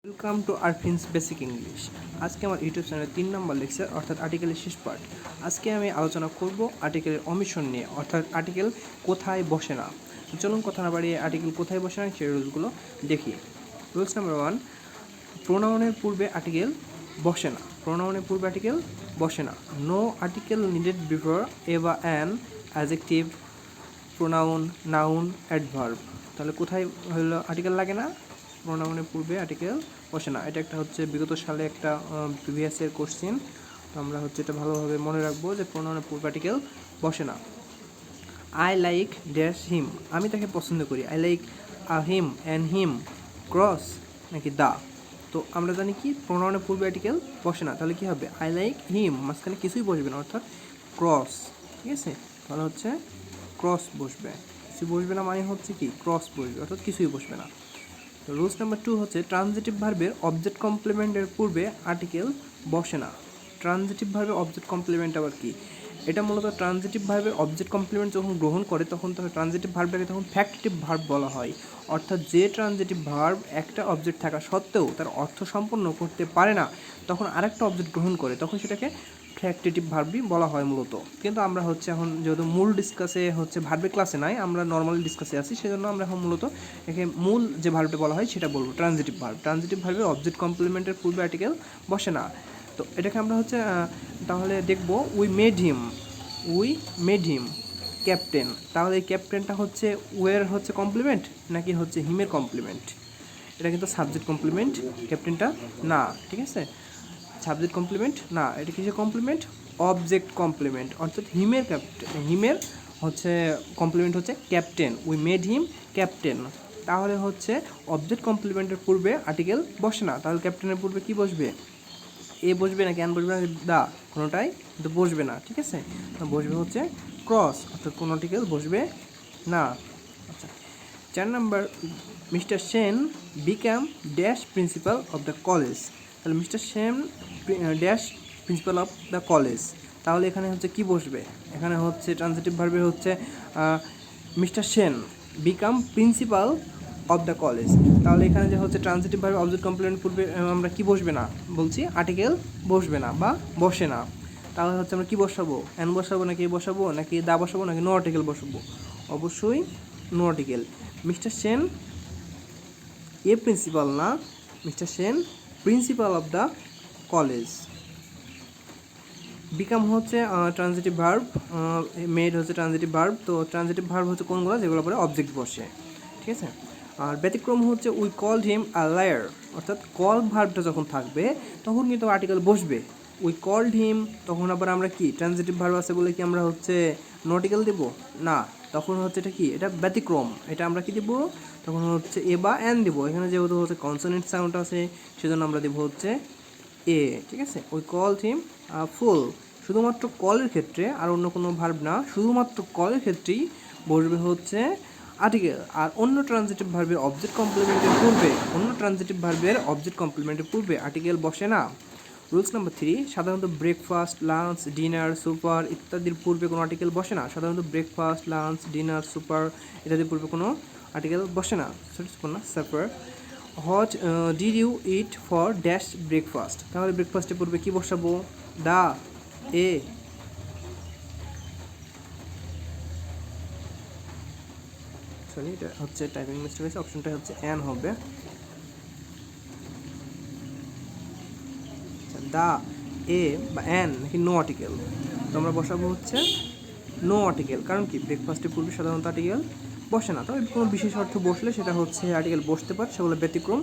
Welcome to Arfin's basic English. আজকে আমার YouTube চ্যানেলের 3 নম্বর লেকচার অর্থাৎ আর্টিকেলের শেষ পার্ট। আজকে আমি আলোচনা করব আর্টিকেলের অমিশন নিয়ে, অর্থাৎ আর্টিকেল কোথায় বসে না। চলুন কথা না বাড়িয়ে আর্টিকেল কোথায় বসে না সেই রুলসগুলো দেখি। রুলস নাম্বার 1, প্রোনাউনের পূর্বে আর্টিকেল বসে না। প্রোনাউনের পূর্বে আর্টিকেল বসে না। No article needed before a বা an adjective, pronoun, noun, adverb. তাহলে কোথায় হলো আর্টিকেল লাগে না? প্রোনাউনের পূর্বে আর্টিকেল বসে না। এটা একটা হচ্ছে বিগত সালে একটা প্রিভিয়াস ইয়ার কোশ্চেন। তো আমরা হচ্ছে এটা ভালোভাবে মনে রাখবো যে প্রোনাউনের পূর্বে আর্টিকেল বসে না। আই লাইক ড্যাশ হিম, আমি তাকে পছন্দ করি। I like him and him, cross নাকি দা। তো আমরা জানি কি প্রোনাউনের পূর্বে আর্টিকেল বসে না, তাহলে কি হবে? আই লাইক হিম, মাঝখানে কিছুই বসবে না, অর্থাৎ ক্রস। ঠিক আছে, তাহলে হচ্ছে ক্রস বসবে। কিছু বসবে না মানে হচ্ছে কি ক্রস বসবে, অর্থাৎ কিছুই বসবে না। রুলস নাম্বার 2 হচ্ছে ট্রানজিটিভ ভার্বের অবজেক্ট কমপ্লিমেন্টের পূর্বে আর্টিকেল বসে না। ট্রানজিটিভ ভার্বের অবজেক্ট কমপ্লিমেন্ট আবার কি? এটা মূলত ট্রানজিটিভ ভার্বের অবজেক্ট কমপ্লিমেন্ট যখন গ্রহণ করে তখন ট্রানজিটিভ ভার্বটাকে তখন ফ্যাক্টিভ ভার্ব বলা হয়। অর্থাৎ যে ট্রানজিটিভ ভার্ব একটা অবজেক্ট থাকা সত্ত্বেও তার অর্থ সম্পন্ন করতে পারে না, তখন আরেকটা অবজেক্ট গ্রহণ করে, তখন সেটাকে ফ্যাক্টিটিভ ভার্বই বলা হয় মূলত। কিন্তু আমরা হচ্ছে এখন যেহেতু মূল ডিসকাসে হচ্ছে ভার্বের ক্লাসে নাই, আমরা নর্মাল ডিসকাসে আছি, সেজন্য আমরা এখন মূলত একে মূল যে ভার্বটা বলা হয় সেটা বলবো, ট্রানজিটিভ ভার্ব। ট্রানজিটিভ ভার্বের অবজেক্ট কমপ্লিমেন্টের পূর্বে আর্টিকেল বসে না। তো এটাকে আমরা হচ্ছে তাহলে দেখব উই মেড হিম ক্যাপ্টেন। তাহলে এই ক্যাপ্টেনটা হচ্ছে ওয়ের হচ্ছে কমপ্লিমেন্ট নাকি হচ্ছে হিমের কমপ্লিমেন্ট? এটা কিন্তু সাবজেক্ট কমপ্লিমেন্ট, ক্যাপ্টেনটা না। ঠিক আছে, সাবজেক্ট কমপ্লিমেন্ট না, এটা কিসের কমপ্লিমেন্ট? অবজেক্ট কমপ্লিমেন্ট, অর্থাৎ হিমের হচ্ছে কমপ্লিমেন্ট হচ্ছে captain. We made him captain. তাহলে হচ্ছে অবজেক্ট কমপ্লিমেন্টের পূর্বে আর্টিকেল বসে না। তাহলে ক্যাপ্টেনের পূর্বে কি বসবে? এ বসবে না, ক্যান বসবে না, দা, কোনোটাই কিন্তু বসবে না। ঠিক আছে, বসবে হচ্ছে ক্রস, অর্থাৎ কোনো আর্টিকেল বসবে না। আচ্ছা, 4 নম্বর, mister Sen become dash principal of the college. তাহলে mister Sen dash principal of the college, তাহলে এখানে হচ্ছে কি বসবে? এখানে হচ্ছে ট্রানজিটিভ ভার্বে হচ্ছে mister Sen become principal of the college. তাহলে এখানে যে হচ্ছে ট্রানজিটিভ ভার্বে অবজেক্ট কমপ্লিমেন্ট পূর্বে আমরা কি বসবে না বলছি? আর্টিকেল বসবে না বা বসে না। তাহলে হচ্ছে আমরা কি বসাবো? অ্যান বসাবো নাকি বসাবো নাকি দা বসাবো নাকি নো আর্টিকেল বসাবো? অবশ্যই নো আর্টিকেল। মিস্টার সেন এ প্রিন্সিপাল না, mister Sen principal of the college. Become হচ্ছে ট্রানজিটিভ ভার্ব, মেড হচ্ছে ট্রানজিটিভ ভার্ব। তো ট্রানজিটিভ ভার্ব হচ্ছে কোনগুলো? যেগুলো পরে অবজেক্ট বসে। ঠিক আছে, আর ব্যতিক্রম হচ্ছে we called him a liar, অর্থাৎ কল ভার্বটা যখন থাকবে তখন কিন্তু আর্টিকেল বসবে। উই কল্ড হিম, তখন আবার আমরা কি ট্রানজিটিভ ভার্ব আছে বলে কি আমরা হচ্ছে নো আর্টিকেল দেব না, তখন হচ্ছে এটা কি? এটা ব্যতিক্রম। এটা আমরা কি দেব? তখন হচ্ছে এ বা অ্যান দেবো। এখানে যেহেতু হচ্ছে কনসোনেন্ট সাউন্ড আছে সেজন্য আমরা দেবো হচ্ছে এ। ঠিক আছে, উই কল্ড হিম ফুল, শুধুমাত্র কলের ক্ষেত্রে, আর অন্য কোনো ভার্ব না, শুধুমাত্র কলের ক্ষেত্রেই বসবে হচ্ছে আর্টিকেল। আর অন্য ট্রানজিটিভ ভার্বের অবজেক্ট কমপ্লিমেন্টের পূর্বে আর্টিকেল বসে না। রুলস নাম্বার 3, সাধারণত ব্রেকফাস্ট, লাঞ্চ, ডিনার, সুপার ইত্যাদির পূর্বে কোনো আর্টিকেল বসে না। সাধারণত ব্রেকফাস্ট, লাঞ্চ, ডিনার, সুপার ইত্যাদির পূর্বে কোনো আর্টিকেল বসে না। Supper. What did you eat for dash breakfast, তাহলে ব্রেকফাস্টের পূর্বে কি বসাবো? দা, এ, সরি এটা হচ্ছে টাইপিং মিস্টেক হয়েছে, অপশনটা হচ্ছে অ্যান হবে। দা, এ বা অ্যান নাকি নো আর্টিকেল? তো আমরা বসাবো হচ্ছে নো আর্টিকেল। কারণ কি ব্রেকফাস্টের পূর্বে সাধারণত আর্টিকেল বসে না। তবে কোনো বিশেষ অর্থ বসলে সেটা হচ্ছে আর্টিকেল বসতে পারে, সেগুলো ব্যতিক্রম।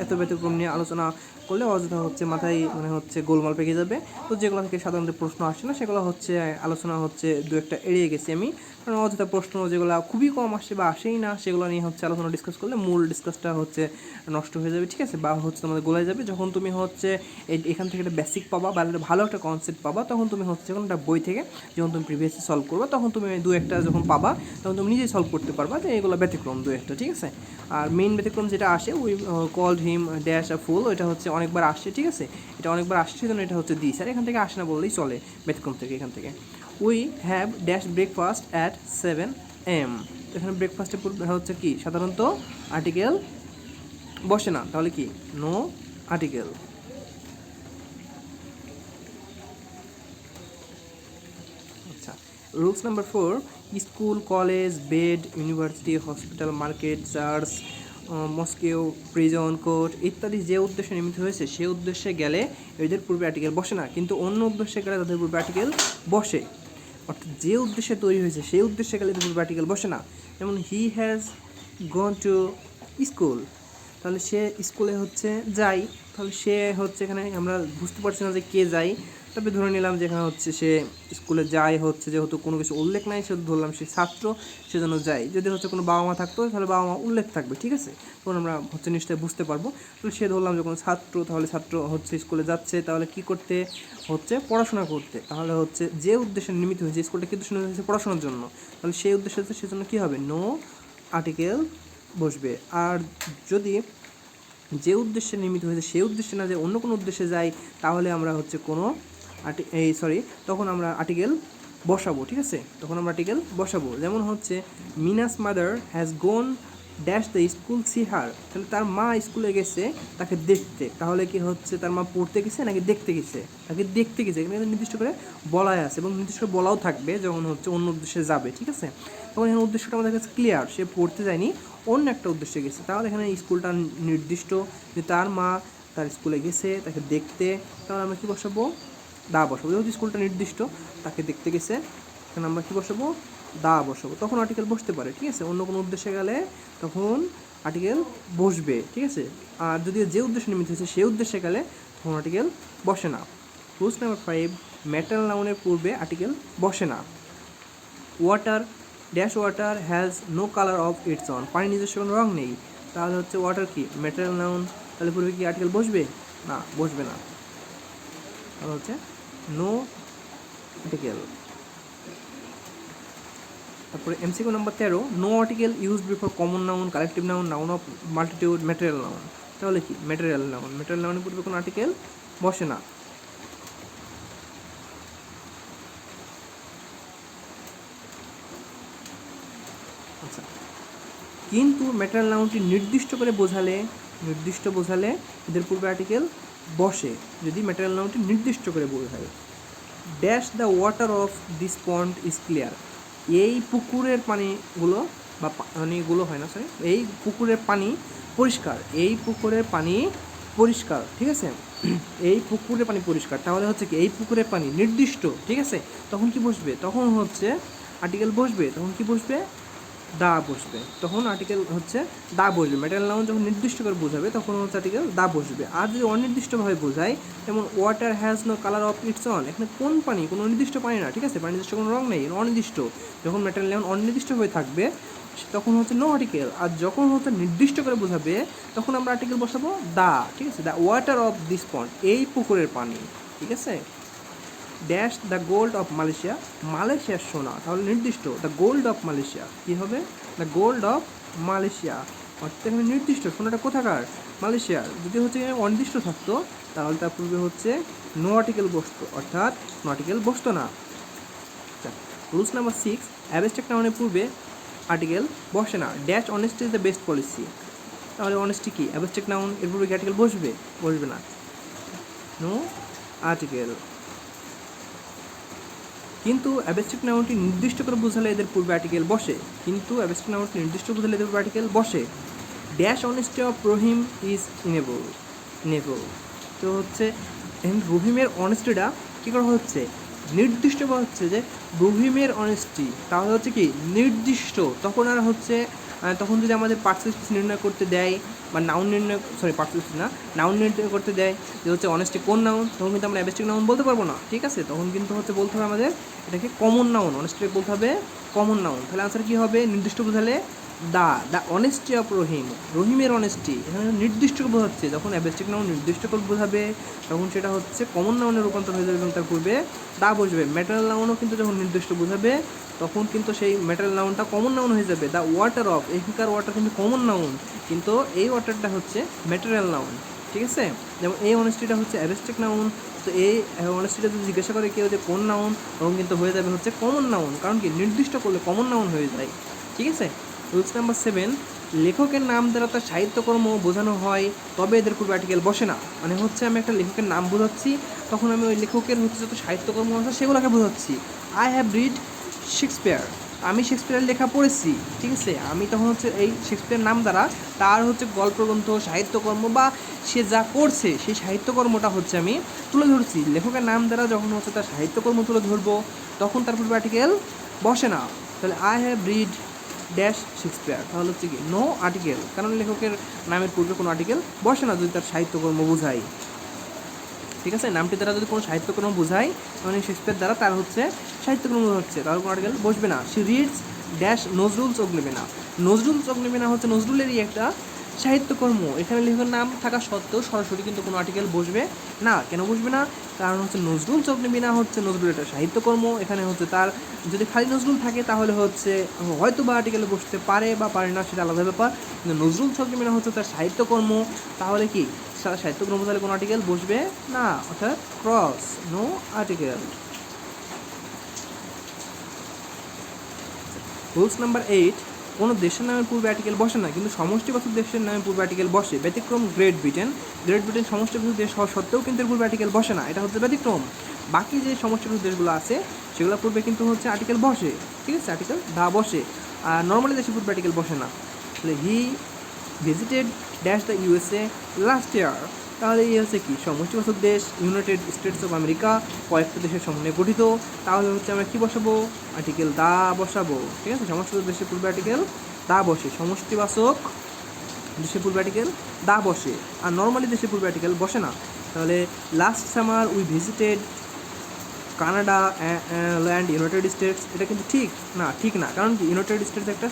এত ব্যতিক্রম নিয়ে আলোচনা করলে অযথা হচ্ছে মাথায় মানে হচ্ছে গোলমাল পেকে যাবে। তো যেগুলো থেকে সাধারণত প্রশ্ন আসে না সেগুলো হচ্ছে আলোচনা হচ্ছে দু একটা এড়িয়ে গেছি আমি, কারণ অযথা প্রশ্ন যেগুলো খুবই কম আসে বা আসেই না সেগুলো নিয়ে হচ্ছে আলোচনা ডিসকাস করলে মূল ডিসকাসটা হচ্ছে নষ্ট হয়ে যাবে। ঠিক আছে, বা হচ্ছে তোমাদের গোলায় যাবে। যখন তুমি হচ্ছে এখান থেকে একটা বেসিক পাবা বা একটা ভালো একটা কনসেপ্ট পাবা, তখন তুমি হচ্ছে যখন একটা বই থেকে যখন তুমি প্রিভিয়াসলি সলভ করবা, তখন তুমি দু একটা যখন পাবা তখন তুমি নিজেই সলভ করতে পারবা যে এগুলো ব্যতিক্রম দু একটা। ঠিক আছে, আর মেইন ব্যতিক্রম যেটা আসে we called him dash a fool, ওইটা হচ্ছে অনেকবার আসছে। ঠিক আছে, এটা অনেকবার আসছে সেজন্য এটা হচ্ছে দিস, আর এখান থেকে আসে না বললেই চলে ব্যতিক্রম থেকে। এখান থেকে we have dash breakfast at 7 AM, এখানে ব্রেকফাস্টের পূর্বে হচ্ছে কি সাধারণত আর্টিকেল বসে না, তাহলে কি নো আর্টিকেল। আচ্ছা, rules number 4, school, college, bed, university, hospital, market, church, mosque, prison, court ইত্যাদি যে উদ্দেশ্যে নির্মিত হয়েছে সেই উদ্দেশ্যে গেলে এদের পূর্বে আর্টিকেল বসে না, কিন্তু অন্য উদ্দেশ্যে গেলে তাদের পূর্বে আর্টিকেল বসে। অর্থাৎ যে উদ্দেশ্যে তৈরি হয়েছে সেই উদ্দেশ্যে গেলে এদের পূর্বে আর্টিকেল বসে না। যেমন he has gone to school, তাহলে সে স্কুলে হচ্ছে যায়, তাহলে সে হচ্ছে এখানে আমরা বুঝতে পারছি না যে কে যায়, তবে ধরে নিলাম যে এখানে হচ্ছে সে স্কুলে যায়, হচ্ছে যেহেতু কোনো কিছু উল্লেখ নাই সেহেতু ধরলাম সে ছাত্র, সেজন্য যায়। যদি হচ্ছে কোনো বাবা মা থাকতো তাহলে বাবা মা উল্লেখ থাকবে, ঠিক আছে, তখন আমরা হচ্ছে নিশ্চয়ই বুঝতে পারবো। তো সে ধরলাম যে কোনো ছাত্র, তাহলে ছাত্র হচ্ছে স্কুলে যাচ্ছে, তাহলে কি করতে হচ্ছে পড়াশোনা করতে, তাহলে হচ্ছে যে উদ্দেশ্যে নির্মিত হয়েছে স্কুলটা কি উদ্দেশ্যে হয়েছে পড়াশোনার জন্য, তাহলে সেই উদ্দেশ্যে হচ্ছে সেজন্য কী হবে নো আর্টিকেল বসবে। আর যদি যে উদ্দেশ্যে নির্মিত হয়েছে সেই উদ্দেশ্যে না যে অন্য কোনো উদ্দেশ্যে যায়, তাহলে আমরা হচ্ছে কোনো তখন আমরা আর্টিকেল বসাবো, ঠিক আছে, তখন আমরা আর্টিকেল বসাবো। যেমন হচ্ছে Mina's mother has gone dash the school see her, তাহলে তার মা স্কুলে গেছে তাকে দেখতে, তাহলে কি হচ্ছে তার মা পড়তে গেছে নাকি দেখতে গেছে, তাকে দেখতে গেছে, এখানে নির্দিষ্ট করে বলাই আছে এবং নির্দিষ্ট করে বলাও থাকবে যখন হচ্ছে অন্য উদ্দেশ্যে যাবে, ঠিক আছে। তখন এখানে উদ্দেশ্যটা আমাদের কাছে ক্লিয়ার, সে পড়তে যায়নি, অন্য একটা উদ্দেশ্যে গেছে, তাহলে এখানে স্কুলটা নির্দিষ্ট যে তার মা তার স্কুলে গেছে তাকে দেখতে, তাহলে আমরা কী বসাবো দা বসাবো। যেহেতু স্কুলটা নির্দিষ্ট তাকে দেখতে গেছে, এখানে আমরা কী বসাবো দা বসাবো, তখন আর্টিকেল বসতে পারে, ঠিক আছে। অন্য কোনো উদ্দেশ্যে গেলে তখন আর্টিকেল বসবে, ঠিক আছে। আর যদি যে উদ্দেশ্যে নির্মিত হয়েছে সেই উদ্দেশ্যে গেলে তখন আর্টিকেল বসে না। রুলস নাম্বার 5, ম্যাটারাল নাউনের পূর্বে আর্টিকেল বসে না। Water dash water has no colour of its own, পানি নিজস্ব কোনো রং নেই, তাহলে হচ্ছে ওয়াটার কি ম্যাটারাল নাউন, তাহলে পূর্বে কি আর্টিকেল বসবে না, বসবে না, তাহলে হচ্ছে নো আর্টিকেল। তারপরে MCQ number 13, no article use before common noun, collective noun, noun of multitude, material noun, তাহলে কি ম্যাটেরিয়াল নাউন, ম্যাটেরিয়াল নাউনের পূর্বে কোনো আর্টিকেল বসে না। আচ্ছা, কিন্তু ম্যাটেরিয়াল নাউনটি নির্দিষ্ট বোঝালে এদের পূর্বে আর্টিকেল বসে, যদি ম্যাটেরিয়াল নাউনটি নির্দিষ্ট করে বোঝায়। Dash the water of this pond is clear, এই পুকুরের পানিগুলো বা পানিগুলো হয় না সরি, এই পুকুরের পানি পরিষ্কার, এই পুকুরের পানি পরিষ্কার, ঠিক আছে, এই পুকুরের পানি পরিষ্কার, তাহলে হচ্ছে কি এই পুকুরের পানি নির্দিষ্ট, ঠিক আছে, তখন কি বসবে, তখন হচ্ছে আর্টিকেল বসবে, তখন কি বসবে দা বসবে, তখন আর্টিকেল হচ্ছে দা বসবে। ম্যাটেরিয়াল নাউন যখন নির্দিষ্ট করে বোঝাবে তখন হচ্ছে আর্টিকেল দা বসবে। আর যদি অনির্দিষ্টভাবে বোঝায়, যেমন water has no colour of its own, এখানে কোন পানি, কোনো নির্দিষ্ট পানি না, ঠিক আছে, পানি নির্দিষ্ট কোনো রং নেই, অনির্দিষ্ট, যখন ম্যাটেরিয়াল নাউন অনির্দিষ্ট হয়ে থাকবে তখন হচ্ছে নো আর্টিকেল। আর যখন হচ্ছে নির্দিষ্ট করে বোঝাবে তখন আমরা আর্টিকেল বসাবো দা, ঠিক আছে, দ্য ওয়াটার অফ দিস পন্ড, এই পুকুরের পানি, ঠিক আছে। Dash the gold of Malaysia, মালয়েশিয়ার সোনা, তাহলে নির্দিষ্ট দ্য গোল্ড অফ মালয়েশিয়া, কী হবে দ্য গোল্ড অফ মালয়েশিয়া, অর্থাৎ এখানে নির্দিষ্ট সোনাটা কোথাকার মালয়েশিয়ার। যদি হচ্ছে অনির্দিষ্ট থাকতো তাহলে তার পূর্বে হচ্ছে নো আর্টিকেল বসতো, অর্থাৎ নো আর্টিকেল বসতো না। আচ্ছা, রুলস নাম্বার 6, অ্যাবস্ট্রাক্ট নাউনের পূর্বে আর্টিকেল বসে না। Dash honesty is the best policy, তাহলে অনেস্টি কি অ্যাবস্ট্রাক্ট নাউন, এর পূর্বে কি আর্টিকেল বসবে, বসবে না, নো আর্টিকেল। কিন্তু অ্যাবস্ট্রাক্ট নাউনটি নির্দিষ্ট করে বোঝালে এদের পূর্বে আর্টিকেল বসে, কিন্তু অ্যাবস্ট্রাক্ট নাউনটি নির্দিষ্ট বোঝালে এদের পূর্বে আর্টিকেল বসে। Dash honesty of Rahim is enable, তো হচ্ছে রহিমের অনেস্টিটা কী করা হচ্ছে নির্দিষ্ট করা হচ্ছে, যে রহিমের অনেস্টি, তাহলে হচ্ছে কি নির্দিষ্ট, তখন আর হচ্ছে তখন যদি আমাদের পার্সেন্টেজ নির্ণয় করতে দেয় বা নাউন নির্ণয় পার্সেন্টেজ না নাউন নির্ণয় করতে দেয় যে হচ্ছে অনেস্টি কোন নাউন, তখন কিন্তু আমরা অ্যাবস্ট্রাক্ট নাউন বলতে পারবো না, ঠিক আছে, তখন কিন্তু হচ্ছে বলতে হবে আমাদের এটাকে কমন নাউন, অনেস্টিকে বলতে হবে কমন নাউন। তাহলে আনসার কী হবে নির্দিষ্ট বোঝালে দ্য অনেস্টি অফ রহিম, রহিমের অনেস্টি, এখানে নির্দিষ্ট করে বোঝাচ্ছে, যখন অ্যাবস্ট্রাক্ট নাউন নির্দিষ্ট করে বোঝাবে তখন সেটা হচ্ছে কমন নাউনে রূপান্তর হয়ে যাবে এবং তার পূর্বে দা বসবে। ম্যাটেরিয়াল নাউনও কিন্তু যখন নির্দিষ্ট বোঝাবে তখন কিন্তু সেই ম্যাটেরিয়াল নাউনটা কমন নাউন হয়ে যাবে। দ্য ওয়াটার অফ, এখানকার ওয়াটার কিন্তু কমন নাউন, কিন্তু এই ওয়াটারটা হচ্ছে ম্যাটেরিয়াল নাউন, ঠিক আছে। যেমন এই অনেস্টিটা হচ্ছে অ্যাবস্ট্রাক্ট নাউন, তো এই অনেস্টিটা যদি জিজ্ঞাসা করে কেউ যে কোন নাউন, তখন কিন্তু হয়ে যাবে হচ্ছে কমন নাউন, কারণ কি নির্দিষ্ট করলে কমন নাউন হয়ে যায়, ঠিক আছে। রুলস নাম্বার 7, লেখকের নাম দ্বারা তার সাহিত্যকর্ম বোঝানো হয়, তবে এদের পূর্বে আর্টিকেল বসে না। মানে হচ্ছে আমি একটা লেখকের নাম বোঝাচ্ছি, তখন আমি ওই লেখকের হচ্ছে যত সাহিত্যকর্ম আছে সেগুলোকে বোঝাচ্ছি। আই হ্যাভ রিড শেক্সপিয়ার, আমি শেক্সপিয়ারের লেখা পড়েছি, ঠিক আছে। আমি তখন হচ্ছে এই শেক্সপিয়ারের নাম দ্বারা তার হচ্ছে গল্পগ্রন্থ, সাহিত্যকর্ম বা সে যা করছে সেই সাহিত্যকর্মটা হচ্ছে আমি তুলে ধরছি। লেখকের নাম দ্বারা যখন হচ্ছে তার সাহিত্যকর্ম তুলে ধরবো, তখন তার পূর্বে আর্টিকেল বসে না। তাহলে I have read dash Shakespeare, তাহলে হচ্ছে কি নো আর্টিকেল, কারণ লেখকের নামের পূর্বে কোনো আর্টিকেল বসে না যদি তার সাহিত্যকর্ম বোঝায়, ঠিক আছে। নামটি দ্বারা যদি কোনো সাহিত্যকর্ম বোঝায়, মানে শেক্সপিয়ার দ্বারা তার হচ্ছে সাহিত্যকর্ম হচ্ছে, তাহলে কোনো আর্টিকেল বসবে না। সে রিডস ড্যাশ নজরুল চোখ নেবে না, নজরুল চোখ নেবে না হচ্ছে নজরুলেরই একটা সাহিত্যকর্ম। এখানে লেখকের নাম থাকা সত্ত্বেও সরাসরি কিন্তু কোনো আর্টিকেল বসবে না। কেন বসবে না? কারণ হচ্ছে নজরুল চোখ নেবে না হচ্ছে নজরুলের একটা সাহিত্যকর্ম। এখানে হচ্ছে তার যদি খালি নজরুল থাকে তাহলে হচ্ছে হয়তো বা আর্টিকেলে বসতে পারে বা পারে না, সেটা আলাদা ব্যাপার। কিন্তু নজরুল চোখ নেবে না হচ্ছে তার সাহিত্যকর্ম, তাহলে কি সাহিত্যকর্ম তাহলে কোনো আর্টিকেল বসবে না, অর্থাৎ cross, no article. Rules number 8, কোনো দেশের নামের পূর্বে আর্টিকেল বসে না, কিন্তু সমষ্টিবাচক দেশের নামের পূর্বে আর্টিকেল বসে। ব্যতিক্রম গ্রেট ব্রিটেন, গ্রেট ব্রিটেন সমষ্টিবাচক দেশ হওয়া সত্ত্বেও কিন্তু এর পূর্বে আর্টিকেল বসে না, এটা হচ্ছে ব্যতিক্রম। বাকি যে সমষ্টিবাচক দেশগুলো আছে সেগুলোর পূর্বে কিন্তু হচ্ছে আর্টিকেল বসে, ঠিক আছে, আর্টিকেল দা বসে। আর নর্মালি দেশের পূর্বে আর্টিকেল বসে না। তাহলে he visited dash the USA last year, তাহলে এই হচ্ছে কি সমষ্টিবাচক দেশ, ইউনাইটেড স্টেটস অফ আমেরিকা কয়েকটা দেশের সমন্বয়ে গঠিত। তাহলে হচ্ছে আমরা কী বসাবো? আর্টিকেল দা বসাবো, ঠিক আছে। সমষ্টিবাচক দেশের পূর্বে আর্টিকেল দা বসে, সমষ্টিবাচক দেশের পূর্বে আর্টিকেল দা বসে, আর নর্মালি দেশের পূর্বে আর্টিকেল বসে না। তাহলে last summer we visited Canada land United states, এটা কিন্তু ঠিক না, ঠিক না। কারণ কি ইউনাইটেড স্টেটস একটা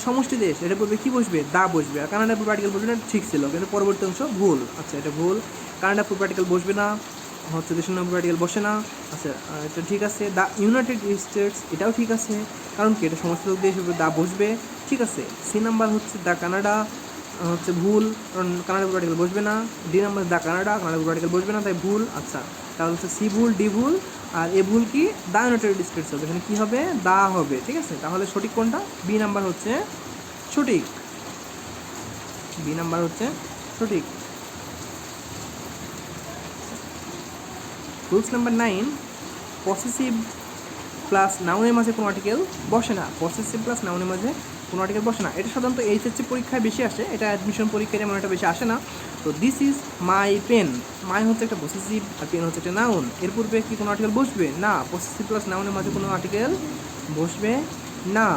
সমষ্টি দেশ, এটা পূর্বে কী বসবে? দা বসবে। আর কানাডার পূর্বে আর্টিকেল বসবে না, ঠিক ছিল, কিন্তু পরবর্তী অংশ ভুল। আচ্ছা, এটা ভুল, কানাডার পূর্বে আর্টিকেল বসবে না, হচ্ছে দেশের নাম পূর্বে আর্টিকেল বসে না। আচ্ছা, এটা ঠিক আছে। দ্য ইউনাইটেড স্টেটস, এটাও ঠিক আছে, কারণ কি এটা সমস্ত দেশ উপরে দা বসবে, ঠিক আছে। সি নাম্বার হচ্ছে দ্য কানাডা, হচ্ছে ভুল, কারণ কানাডার পূর্বে আর্টিকেল বসবে না। ডি নাম্বার দ্য কানাডা, কানাডার পূর্বে আর্টিকেল বসবে না, তাই ভুল। আচ্ছা, তাহলে হচ্ছে সি ভুল, ডি ভুল, আর এ ভুল কি? দ্য ইউনাইটেড স্টেটস হবে, এখানে কী হবে? দা হবে, ঠিক আছে। তাহলে সঠিক কোনটা? বি নাম্বার হচ্ছে সঠিক, বি নাম্বার হচ্ছে সঠিক। রুলস নাম্বার 9, পসেসিভ প্লাস নাউনের মাঝে কোনো আর্টিকেল বসে না, পসেসিভ প্লাস নাউনের মাঝে কোনো আর্টিকেল বসে না। এটা সাধারণত এইচএসসি পরীক্ষায় বেশি আসে, এটা অ্যাডমিশন পরীক্ষায় যেমন এটা বেশি আসে না। তো দিস ইজ মাই পেন, মাই হচ্ছে একটা পসেসিভ আর পেন হচ্ছে একটা নাউন, এর পূর্বে কি কোনো আর্টিকেল বসবে না? পসেসিভ প্লাস নাউনের মাঝে কোনো আর্টিকেল বসবে না।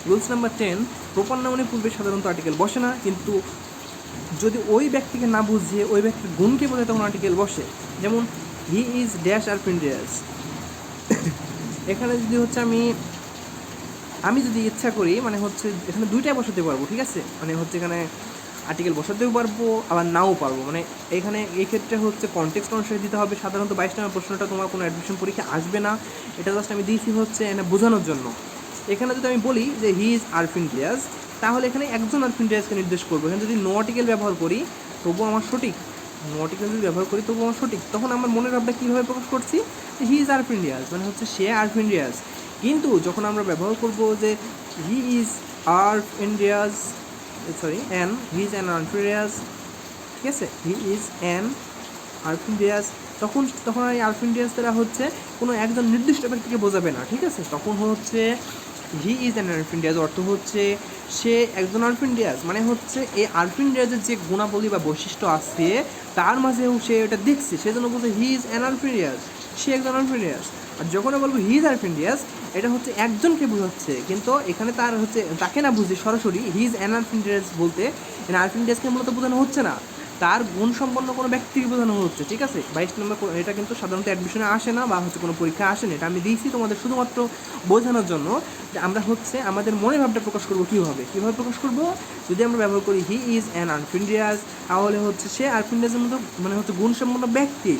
রুলস নাম্বার 10, প্রপার নাউনের পূর্বে সাধারণত আর্টিকেল বসে না, কিন্তু যদি ওই ব্যক্তিকে না বুঝিয়ে ওই ব্যক্তির গুণকে বোঝায় তখন আর্টিকেল বসে। যেমন হি ইজ ড্যাশ আর প্রিন্ডিয়াস, এখানে যদি হচ্ছে আমি যদি ইচ্ছা করি, মানে হচ্ছে এখানে দুইটাই বসাতে পারবো, ঠিক আছে। মানে হচ্ছে এখানে আর্টিকেল বসাতেও পারবো আবার নাও পারবো, মানে এখানে এই ক্ষেত্রে হচ্ছে কনটেক্সট অনুসারে দিতে হবে। সাধারণত 22 নম্বর প্রশ্নটা তোমার কোনো অ্যাডমিশন পরীক্ষা আসবে না, এটা জাস্ট আমি দিয়েছি হচ্ছে এনে বোঝানোর জন্য। এখানে যদি আমি বলি যে হি ইজ আরফিন ডিয়াজ, তাহলে এখানে একজন আরফিন ডিয়াজকে নির্দেশ করবো। এখানে যদি নো আর্টিকেল ব্যবহার করি তবুও আমার সঠিক, নো আর্টিকেল যদি ব্যবহার করি তবুও আমার সঠিক। তখন আমার মনের ভাবটা কীভাবে প্রকাশ করছি? হি ইজ আরফিন ডিয়াজ, মানে হচ্ছে সে আরফিন ডিয়াজ। কিন্তু যখন আমরা ব্যবহার করব যে he is Arfin Diaz, sorry an, he is an Arfin Diaz, ঠিক আছে, হি ইজ অ্যান আরফিন ডিয়াজ, তখন এই আরফিন ডিয়াজ দ্বারা হচ্ছে কোনো একজন নির্দিষ্ট ব্যক্তিকে বোঝাবে না, ঠিক আছে। তখন হচ্ছে হি ইজ অ্যান আরফিন ডিয়াজ অর্থ হচ্ছে সে একজন আরফিন ডিয়াজ, মানে হচ্ছে এই আরফিন ডিয়াজের যে গুণাবলী বা বৈশিষ্ট্য আছে তার মাঝেও সে এটা দেখছে, সেজন্য বলছে he is an Arfin Diaz, সে একজন আরফিন ডিয়াজ। আর যখন বলবো হি ইজ আরফিন ডিয়াজ, এটা হচ্ছে একজনকে বোঝাচ্ছে, কিন্তু এখানে তার হচ্ছে তাকে না বুঝে সরাসরি হি ইজ অ্যান আরফিন ডিয়াজ বলতে আরফিন ডিয়াজকে মূলত বোঝানো হচ্ছে না, তার গুণসম্পন্ন কোনো ব্যক্তিকে বোঝানো হচ্ছে, ঠিক আছে। 22 নম্বর এটা কিন্তু সাধারণত অ্যাডমিশনে আসে না বা হচ্ছে কোনো পরীক্ষায় আসে না, এটা আমি দিয়েছি তোমাদের শুধুমাত্র বোঝানোর জন্য যে আমরা হচ্ছে আমাদের মনের ভাবটা প্রকাশ করবো কীভাবে প্রকাশ করবো। যদি আমরা ব্যবহার করি হি ইজ অ্যান আরফিন ডিয়াজ, তাহলে হচ্ছে সে আরফিন ডিয়াজের মতো, মানে হচ্ছে গুণসম্পন্ন ব্যক্তি।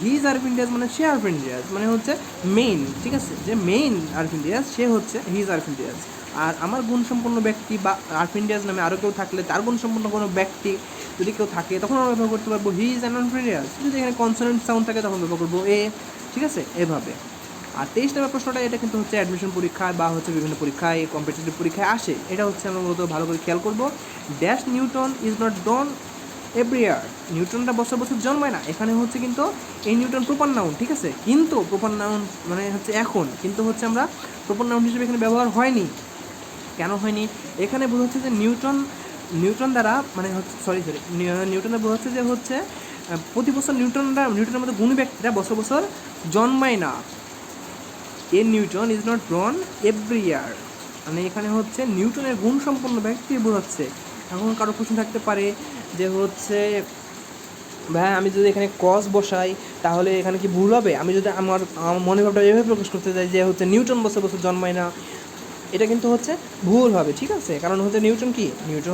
হি ইজ আরফিন ডিয়াজ মানে সে আরফিন ডিয়াজ, মানে হচ্ছে মেইন, ঠিক আছে, যে মেইন আরফিন ডিয়াজ সে হচ্ছে হি ইজ আরফিন ডিয়াজ। আর আমার গুণসম্পন্ন ব্যক্তি বা আরফিন ডিয়াজ নামে আরও কেউ থাকলে তার গুণসম্পন্ন কোনো ব্যক্তি যদি কেউ থাকে তখন আমরা ব্যবহার করতে পারবো হি ইজ অ্যান আরফিন ডিয়াজ। যদি এখানে কনসোনেন্ট সাউন্ড থাকে তখন ব্যবহার করবো এ, ঠিক আছে, এভাবে। আর 23 নম্বর প্রশ্নটা এটা কিন্তু হচ্ছে অ্যাডমিশন পরীক্ষায় বা হচ্ছে বিভিন্ন পরীক্ষায় কম্পিটিটিভ পরীক্ষায় আসে। এটা হচ্ছে আমরা মূলত ভালো করে খেয়াল করব। ড্যাশ নিউটন ইজ নট ডন এভরি ইয়ার, নিউটনটা বছর বছর জন্মায় না। এখানে হচ্ছে কিন্তু এই নিউটন প্রপার নাউন, ঠিক আছে, কিন্তু প্রপার নাউন মানে হচ্ছে এখন, কিন্তু হচ্ছে আমরা প্রপার নাউন হিসেবে এখানে ব্যবহার হয়নি। কেন হয়নি? এখানে বোঝা হচ্ছে যে নিউটন দ্বারা মানে হচ্ছে নিউটনের বোঝা হচ্ছে যে হচ্ছে প্রতি বছর নিউটনের মতো গুণী ব্যক্তিরা বছর বছর জন্মায় না। A Newton is not born every year, মানে এখানে হচ্ছে নিউটনের গুণ সম্পন্ন ব্যক্তি বোঝাচ্ছে। এখন কারো প্রশ্ন থাকতে পারে যে হচ্ছে ভাই আমি যদি এখানে কস বসাই তাহলে এখানে কি ভুল হবে? আমি যদি আমার মনোভাবটা এভাবে প্রকাশ করতে চাই যে হচ্ছে নিউটন বছর বছর জন্মায় না, এটা কিন্তু হচ্ছে ভুল হবে, ঠিক আছে? কারণ হচ্ছে নিউটন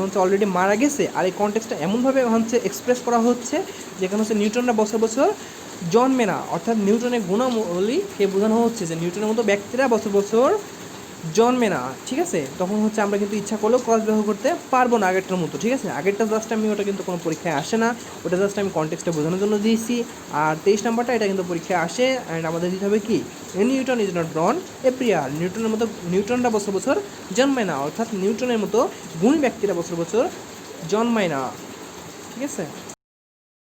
হচ্ছে অলরেডি মারা গেছে। আর এই কনটেক্সটটা এমনভাবে হচ্ছে এক্সপ্রেস করা হচ্ছে যেখানে হচ্ছে নিউটনরা বছর বছর জন্মে না, অর্থাৎ নিউটনের গুণাবলীকে বোঝানো হচ্ছে যে নিউটনের মতো ব্যক্তিরা বছর বছর জন্মে না, ঠিক আছে? তখন হচ্ছে আমরা কিন্তু ইচ্ছা করলেও ক্রস ব্যবহার করতে পারবো না আগেরটার মতো, ঠিক আছে? আগেরটা জাস্ট আমি ওটা কিন্তু কোনো পরীক্ষায় আসে না, ওটা জাস্ট আমি কনটেক্সটটা বোঝানোর জন্য দিয়েছি। আর 23 নম্বরটা এটা কিন্তু পরীক্ষায় আসে, অ্যান্ড আমাদের দিতে হবে কি, a Newton is not born every year, নিউটনরা বছর বছর জন্মায় না, অর্থাৎ নিউটনের মতো গুণী ব্যক্তিরা বছর বছর জন্মায় না, ঠিক আছে?